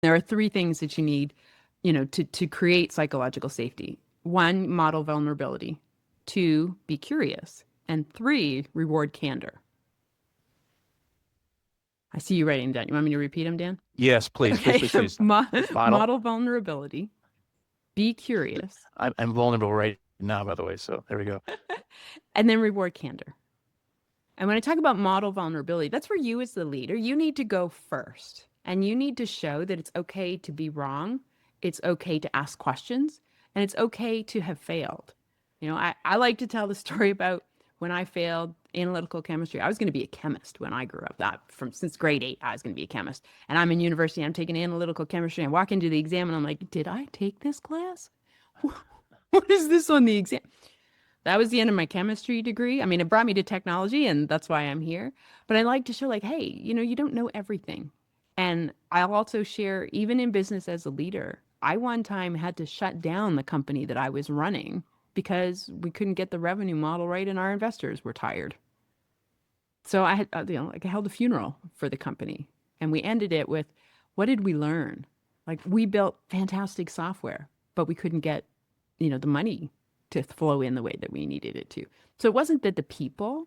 There are three things that you need, to create psychological safety. One, model vulnerability. Two, be curious. And three, reward candor. I see you writing down. You want me to repeat them, Dan? Yes, please, please, Okay. please, please. Model. Model vulnerability. Be curious. I'm vulnerable right now, by the way. So there we go. And then reward candor. And when I talk about model vulnerability, that's where you as the leader, you need to go first. And you need to show that it's okay to be wrong. It's okay to ask questions. And it's okay to have failed. I like to tell the story about when I failed analytical chemistry. I was going to be a chemist when I grew up. Since grade 8, I was going to be a chemist. And I'm in university, I'm taking analytical chemistry. I walk into the exam and I'm like, did I take this class? What is this on the exam? That was the end of my chemistry degree. I mean, it brought me to technology and that's why I'm here. But I like to show like, hey, you don't know everything. And I'll also share, even in business as a leader, I one time had to shut down the company that I was running because we couldn't get the revenue model right and our investors were tired. So I had, I held a funeral for the company and we ended it with, what did we learn? Like we built fantastic software, but we couldn't get, the money to flow in the way that we needed it to. So it wasn't that the people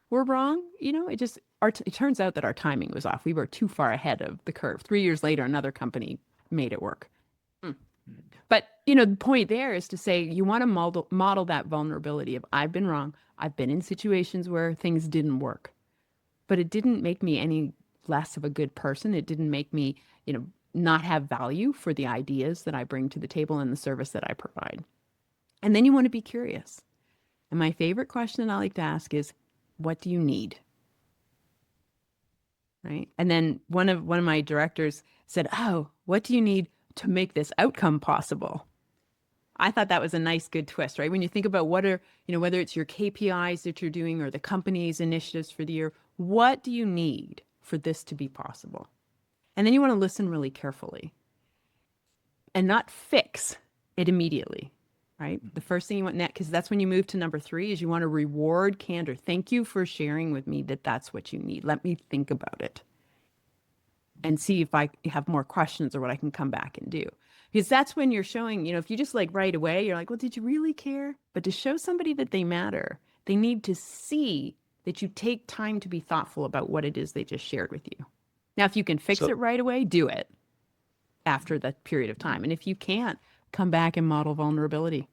were wrong, it turns out that our timing was off. We were too far ahead of the curve. 3 years later, another company made it work. But, the point there is to say you want to model that vulnerability of I've been wrong. I've been in situations where things didn't work, but it didn't make me any less of a good person. It didn't make me, not have value for the ideas that I bring to the table and the service that I provide. And then you want to be curious. And my favorite question I like to ask is, what do you need? Right? And then one of my directors said, oh, what do you need to make this outcome possible? I thought that was a nice, good twist, right? When you think about what are, whether it's your KPIs that you're doing or the company's initiatives for the year, what do you need for this to be possible? And then you want to listen really carefully and not fix it immediately. Right? The first thing you want next, because that's when you move to number 3, is you want to reward candor. Thank you for sharing with me that that's what you need. Let me think about it and see if I have more questions or what I can come back and do. Because that's when you're showing, if you just like right away, you're like, well, did you really care? But to show somebody that they matter, they need to see that you take time to be thoughtful about what it is they just shared with you. Now, if you can fix it right away, do it after that period of time. And if you can't, come back and model vulnerability.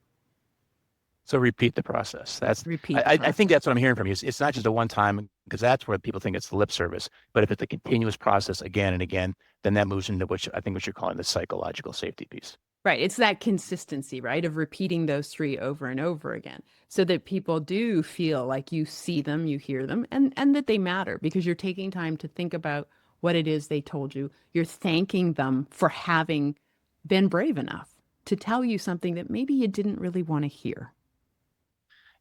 So repeat the process. Repeat. I think that's what I'm hearing from you. It's not just a one-time, because that's where people think it's the lip service. But if it's a continuous process again and again, then that moves into what you're calling the psychological safety piece. Right. It's that consistency, right, of repeating those 3 over and over again so that people do feel like you see them, you hear them, and that they matter because you're taking time to think about what it is they told you. You're thanking them for having been brave enough to tell you something that maybe you didn't really want to hear.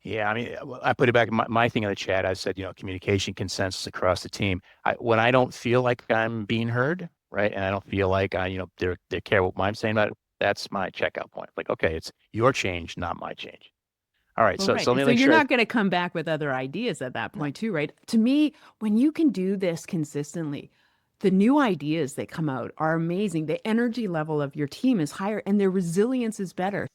Yeah, I mean, I put it back in my thing in the chat. I said, communication consensus across the team. When I don't feel like I'm being heard, right, and I don't feel like they care what I'm saying about it, that's my checkout point. Like, okay, it's your change, not my change. All right, so right. so let me so make you're sure. Not going to come back with other ideas at that point, too, right? To me, when you can do this consistently, the new ideas that come out are amazing. The energy level of your team is higher and their resilience is better.